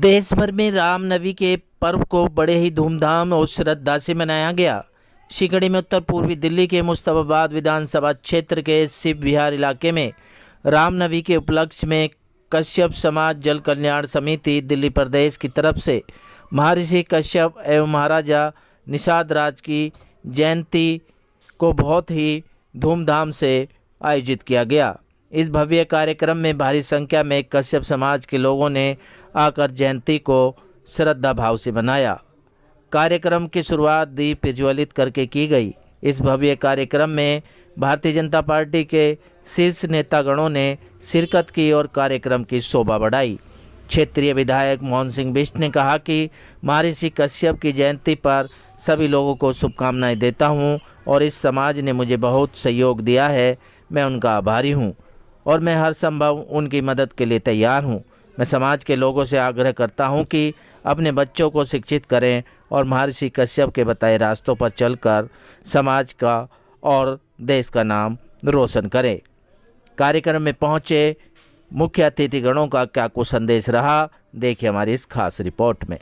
देश भर में रामनवमी के पर्व को बड़े ही धूमधाम और श्रद्धा से मनाया गया। इसी कड़ी में उत्तर पूर्वी दिल्ली के मुस्तफाबाद विधानसभा क्षेत्र के शिव विहार इलाके में रामनवमी के उपलक्ष्य में कश्यप समाज जल कल्याण समिति दिल्ली प्रदेश की तरफ से महर्षि कश्यप एवं महाराजा निषाद राज की जयंती को बहुत ही धूमधाम से आयोजित किया गया। इस भव्य कार्यक्रम में भारी संख्या में कश्यप समाज के लोगों ने आकर जयंती को श्रद्धा भाव से मनाया। कार्यक्रम की शुरुआत दीप प्रज्वलित करके की गई। इस भव्य कार्यक्रम में भारतीय जनता पार्टी के शीर्ष नेतागणों ने शिरकत की और कार्यक्रम की शोभा बढ़ाई। क्षेत्रीय विधायक मोहन सिंह बिष्ट ने कहा कि महर्षि कश्यप की जयंती पर सभी लोगों को शुभकामनाएं देता हूं और इस समाज ने मुझे बहुत सहयोग दिया है। मैं उनका आभारी हूं और मैं हर संभव उनकी मदद के लिए तैयार हूं। मैं समाज के लोगों से आग्रह करता हूं कि अपने बच्चों को शिक्षित करें और महर्षि कश्यप के बताए रास्तों पर चलकर समाज का और देश का नाम रोशन करें। कार्यक्रम में पहुंचे मुख्य अतिथिगणों का क्या कुछ संदेश रहा, देखिए हमारी इस खास रिपोर्ट में।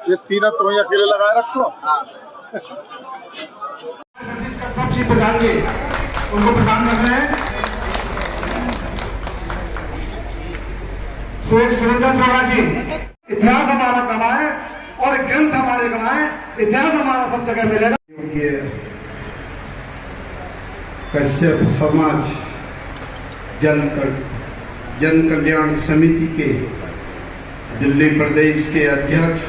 ये तीनों तो वही अकेले लगाए रखो। जिसका सब चीज प्रदान के उनको प्रदान कर रहे हैं। सुरेंद्र चौड़ा जी, इतिहास हमारा कमाए और ग्रंथ हमारे कमाए, इतिहास हमारा सब जगह मिलेगा। कश्यप समाज जन कल्याण समिति के दिल्ली प्रदेश के अध्यक्ष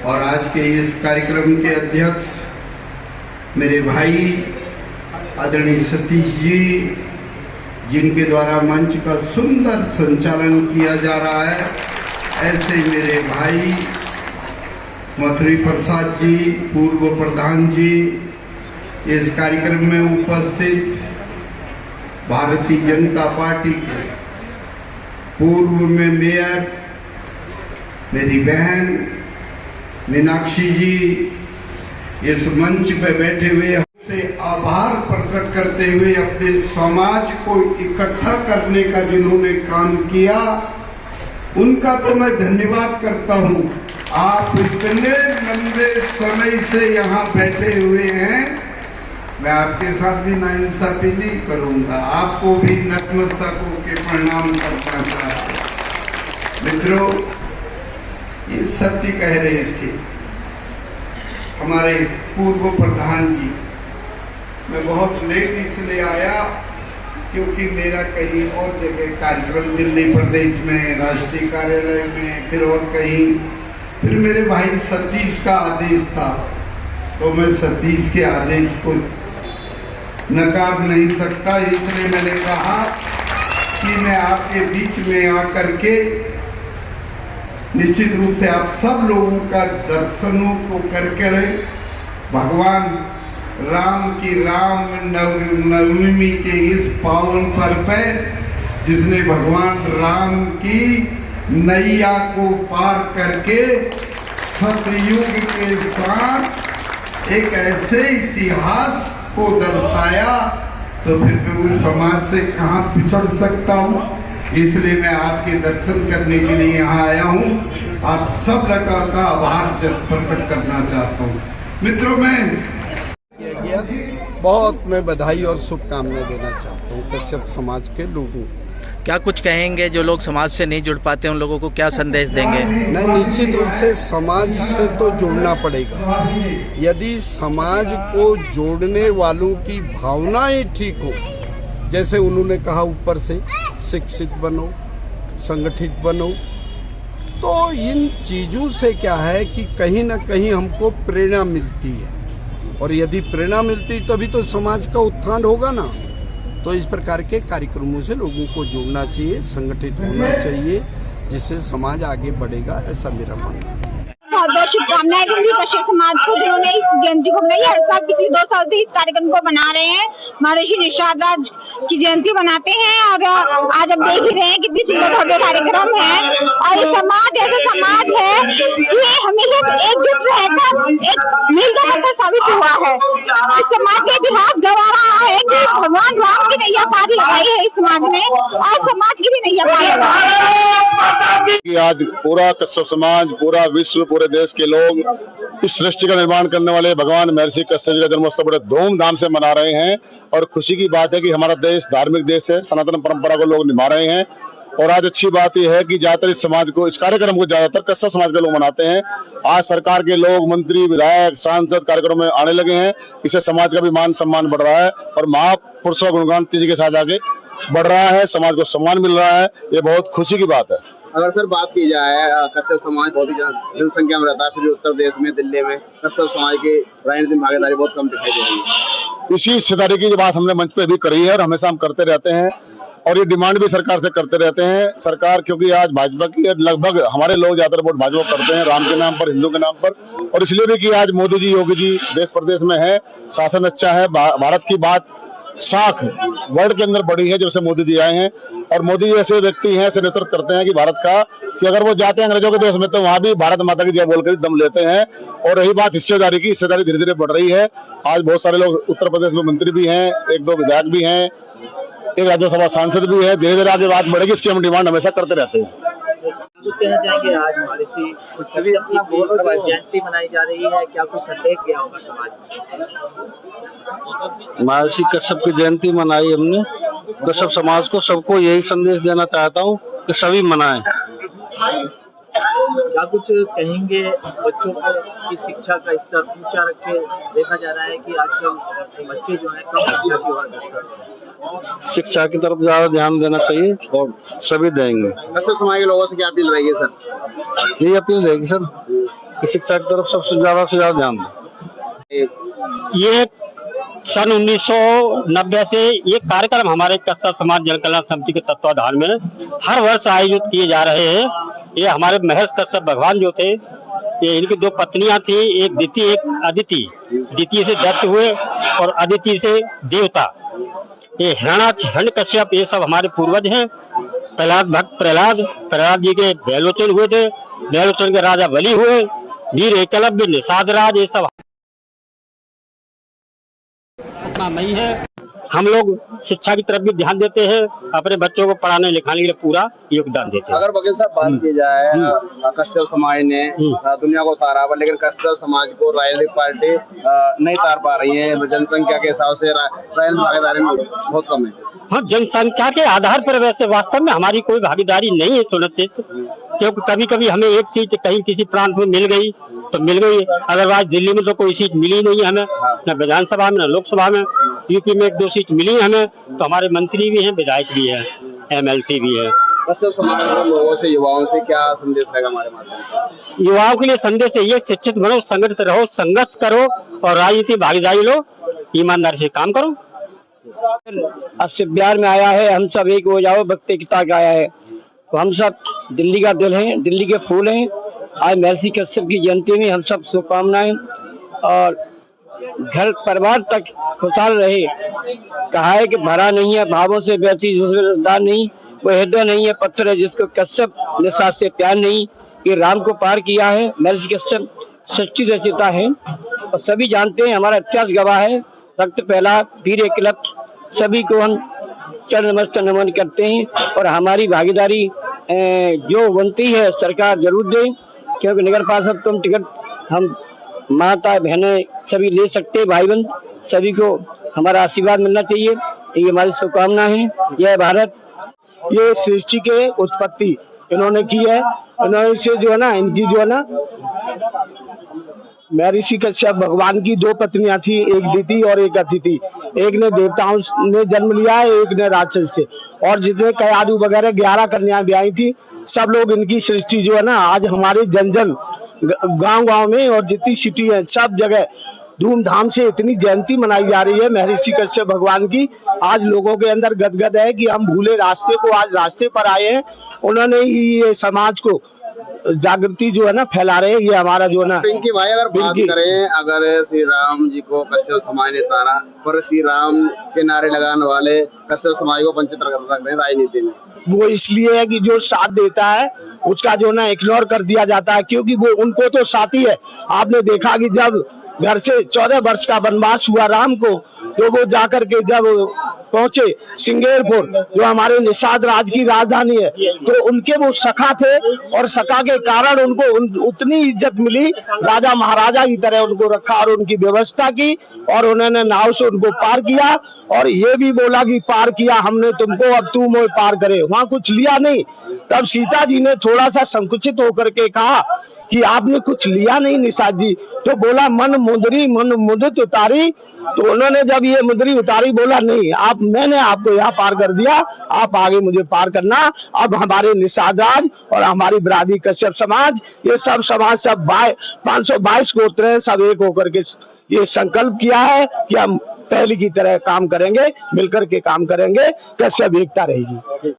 और आज के इस कार्यक्रम के अध्यक्ष मेरे भाई आदरणीय सतीश जी, जिनके द्वारा मंच का सुंदर संचालन किया जा रहा है, ऐसे मेरे भाई मथुरी प्रसाद जी, पूर्व प्रधान जी, इस कार्यक्रम में उपस्थित भारतीय जनता पार्टी के पूर्व में मेयर मेरी बहन मीनाक्षी जी, इस मंच पर बैठे हुए से आभार प्रकट करते हुए अपने समाज को इकट्ठा करने का जिन्होंने काम किया, उनका तो मैं धन्यवाद करता हूं। आप इतने लंबे समय से यहाँ बैठे हुए हैं, मैं आपके साथ भी नाइंसाफी नहीं करूंगा, आपको भी नतमस्तक होकर प्रणाम करना चाहता हूं। मित्रों, ये सत्य कह रहे थे हमारे पूर्व प्रधान जी। मैं बहुत लेट इसलिए आया क्योंकि मेरा कहीं और जगह कार्यक्रम दिल्ली प्रदेश में, राष्ट्रीय कार्यालय में, फिर और कहीं, फिर मेरे भाई सतीश का आदेश था, तो मैं सतीश के आदेश को नकार नहीं सकता। इसलिए मैंने कहा कि मैं आपके बीच में आकर के निश्चित रूप से आप सब लोगों का दर्शनों को करके भगवान राम की राम नवमी के इस पावन पर्व पर, जिसने भगवान राम की नैया को पार करके सतयुग के साथ एक ऐसे इतिहास को दर्शाया, तो फिर मैं उस समाज से कहाँ पिछड़ सकता हूँ। इसलिए मैं आपके दर्शन करने के लिए यहाँ आया हूँ। आप सब लोगों का आभार प्रकट करना चाहता हूँ। मित्रों, मैं बधाई और शुभकामनाएं देना चाहता हूँ कश्यप समाज के लोगों को। क्या कुछ कहेंगे जो लोग समाज से नहीं जुड़ पाते, उन लोगों को क्या संदेश देंगे? नहीं, निश्चित रूप से समाज से तो जुड़ना पड़ेगा। यदि समाज को जोड़ने वालों की भावनाएं ठीक हो, जैसे उन्होंने कहा ऊपर से शिक्षित बनो, संगठित बनो, तो इन चीज़ों से क्या है कि कहीं ना कहीं हमको प्रेरणा मिलती है, और यदि प्रेरणा मिलती तभी तो समाज का उत्थान होगा ना। तो इस प्रकार के कार्यक्रमों से लोगों को जोड़ना चाहिए, संगठित होना चाहिए, जिससे समाज आगे बढ़ेगा, ऐसा मेरा मानना है। बहुत शुभकामनाएं दूंगी कश्यप समाज को, जिन्होंने इस जयंती को बनाई। हर साल पिछले 2 साल से इस कार्यक्रम को बना रहे हैं। महर्षि निषाद राज की जयंती बनाते हैं और आज हम देख रहे हैं कितनी सुंदर भव्य कार्यक्रम है। और ये समाज ऐसा समाज है कि हमेशा एकजुट रहकर एक मिलकर साबित हुआ है। इस समाज का इतिहास गवा रहा है कि भगवान राम की नैया पार लगाई है इस समाज ने, और समाज की भी नैया पार लगाई। आज पूरा कश्यप समाज, पूरा विश्व, पूरे देश के लोग इस सृष्टि का निर्माण करने वाले भगवान महर्षि कश्यप जी का जन्मोत्सव बड़े धूमधाम से मना रहे हैं। और खुशी की बात है कि हमारा देश धार्मिक देश है, सनातन परंपरा को लोग निभा रहे हैं। और आज अच्छी बात यह है कि ज्यादातर इस समाज को, इस कार्यक्रम को ज्यादातर कश्यप समाज के लोग मनाते हैं। आज सरकार के लोग, मंत्री, विधायक, सांसद कार्यक्रम में आने लगे हैं। इससे समाज का भी मान सम्मान बढ़ रहा है और महापुरुषों गुणगान तेजी के साथ आगे बढ़ रहा है, समाज को सम्मान मिल रहा है। ये बहुत खुशी की बात है। अगर सर बात की जाए, कश्यप समाज बहुत ही जनसंख्या में रहता है, फिर उत्तर प्रदेश में, दिल्ली में कश्यप समाज की राजनीतिक भागीदारी बहुत कम दिखाई दे रही है। इसी हिस्सेदारी की बात हमने मंच पे भी करी है और हमेशा हम करते रहते हैं और ये डिमांड भी सरकार से करते रहते हैं। सरकार, क्योंकि आज भाजपा की लगभग हमारे लोग ज्यादातर वोट भाजपा करते हैं, राम के नाम पर, हिंदू के नाम पर, और इसलिए भी कि आज मोदी जी, योगी जी देश प्रदेश में है, शासन अच्छा है। भारत की बात साख वर्ल्ड के अंदर बढ़ी है जब से मोदी जी आए हैं। और मोदी जी ऐसे व्यक्ति हैं, ऐसे नेतृत्व करते हैं कि भारत का, कि अगर वो जाते हैं अंग्रेजों के देश में तो वहां भी भारत माता की जय बोलकर दम लेते हैं। और रही बात हिस्सेदारी की, हिस्सेदारी धीरे धीरे बढ़ रही है। आज बहुत सारे लोग उत्तर प्रदेश में मंत्री भी हैं, 1-2 विधायक भी हैं, एक राज्यसभा सांसद भी है। धीरे धीरे आगे बात बढ़ेगी, इसकी हम डिमांड हमेशा करते रहते हैं। कुछ कहना चाहेंगे, आज महर्षि कश्यप की जयंती मनाई जा रही है, क्या कुछ संदेश दिया होगा समाज में? महर्षि कश्यप की जयंती मनाई हमने। कश्यप समाज को, सबको यही संदेश देना चाहता हूँ कि सभी मनाएं। क्या कुछ कहेंगे बच्चों को की शिक्षा का स्तर ऊंचा रखे? देखा जा रहा है कि आजकल बच्चे जो है कम शिक्षा की ओर अग्रसर हैं। शिक्षा की तरफ ज्यादा ध्यान देना चाहिए और सभी देंगे। कश्यप समाज के लोगों से क्या अपील रहेगी सर? यही अपील रहेगी सर कि शिक्षा की तरफ सबसे ज्यादा से ज्यादा ध्यान दें। ये सन 1990 से ये कार्यक्रम हमारे कश्यप समाज जन कल्याण समिति के तत्वाधान में हर वर्ष आयोजित किए जा रहे हैं। ये हमारे महर्षि कश्यप भगवान जो थे, ये इनकी 2 पत्नियां थी, एक दिति एक अदिति। दिति से दत्त हुए और अदिति से देवता। ये हिरण्य कश्यप, ये सब हमारे पूर्वज हैं। प्रहलाद भक्त प्रहलाद जी के बैलोचन हुए थे, बैलोचन के राजा बलि हुए, वीर एकलव्य, निषाद राज, ये सब नहीं है। हम लोग शिक्षा की तरफ भी ध्यान देते हैं, अपने बच्चों को पढ़ाने लिखाने के लिए पूरा योगदान देते हैं। अगर वकील साहब बात की जाए, कश्यप समाज ने दुनिया को उतारा, लेकिन कश्यप समाज को राजनीतिक पार्टी नहीं उतार पा रही है। जनसंख्या के हिसाब से राजनीतिक भागीदारी में बहुत कम है। हाँ, जनसंख्या के आधार पर वैसे वास्तव में हमारी कोई भागीदारी नहीं है सुनिश्चित, क्योंकि कभी कभी हमें एक सीट कहीं किसी प्रांत में मिल गई तो मिल गई, अदरवाइज दिल्ली में तो कोई सीट मिली नहीं हमें, न विधानसभा में न लोकसभा में। यूपी में 1-2 सीट मिली हमें, तो हमारे मंत्री भी हैं, विधायक भी हैं, MLC भी है। कश्यप समाज के लोगों से, युवाओं से क्या संदेश रहेगा हमारे माध्यम? युवाओं के लिए संदेश ये, शिक्षित बनो, संगठित रहो, संघर्ष करो और राजनीतिक भागीदारी लो, ईमानदारी से काम करो। अब बिहार में आया है, हम सब एक हो जाओ भक्त एकता का आया है। तो हम सब दिल्ली का दिल है, दिल्ली के फूल हैं। आज महर्षि कश्यप की जयंती में हम सब शुभकामनाएं और घर परिवार तक खुशहाल रहे। कहा है कि भरा नहीं है भावों से व्यक्ति जिसमें रसदार नहीं, वो हृदय नहीं है पत्थर है जिसको कश्यप निष्ठा से प्यार नहीं। ये राम को पार किया है। महर्षि कश्यप सच्ची रचयिता है और सभी जानते हैं, हमारा इतिहास गवाह है। रक्त पहला, वीर एकलव्य, सभी को हम चरण नमस्कार नमन करते हैं। और हमारी भागीदारी जो बनती है सरकार जरूर दे, क्योंकि नगर पार्षद तुम टिकट हम माता बहनें सभी ले सकते, भाई बहन सभी को हमारा आशीर्वाद मिलना चाहिए। ये हमारी शुभकामना है। जय भारत। ये सृष्टि के उत्पत्ति इन्होंने की है। इन्होंने से जो है ना, इनकी जो है ना, महर्षि कश्यप भगवान की 2 पत्नियां थी, एक दिति और एक अदिति। एक ने देवताओं ने जन्म लिया है, एक ने राक्षस से। और जितने कयादू वगैरह 11 कन्याएं ब्याही थी, सब लोग इनकी सृष्टि जो है ना, आज हमारे जन गांव में और जितनी सिटी है सब जगह धूमधाम से इतनी जयंती मनाई जा रही है महर्षि कश्यप भगवान की। आज लोगों के अंदर गदगद है कि हम भूले रास्ते को आज रास्ते पर आए हैं। उन्होंने ही ये समाज को जागृति जो है ना फैला रहे हैं। ये हमारा जो है ना पिंकी भाई, अगर बात करें, अगर श्री राम जी को कश्यप समाज ने तारा और श्री राम के नारे लगाने वाले कश्यप समाज को वंचित रख रहे हैं राजनीति में, वो इसलिए है कि जो साथ देता है उसका जो ना इग्नोर कर दिया जाता है, क्योंकि वो उनको तो साथी है। आपने देखा कि जब घर से 14 वर्ष का वनवास हुआ राम को, तो वो जाकर के जब पहुंचे सिंगेरपुर, जो हमारे निषाद राज की राजधानी है, तो उनके वो सखा थे और सखा के कारण उनको उतनी इज्जत मिली, राजा महाराजा की तरह उनको रखा और उनकी व्यवस्था की और उन्होंने नाव से उनको पार किया और ये भी बोला कि पार किया हमने तुमको, अब तू मोह पार करे। वहां कुछ लिया नहीं। तब सीता जी ने थोड़ा सा संकुचित होकर के कहा कि आपने कुछ लिया नहीं निषाद जी, तो बोला मन मुदित उतारी। तो उन्होंने जब ये मुद्री उतारी, बोला नहीं, मैंने आपको यहाँ पार कर दिया, आप आगे मुझे पार करना। अब हमारे निषाद राज और हमारी बिरादरी कश्यप समाज, ये सब समाज सब 522 गोत्र हैं, सब एक होकर के ये संकल्प किया है कि हम पहले की तरह काम करेंगे, मिलकर के काम करेंगे, कश्यप एकता रहेगी।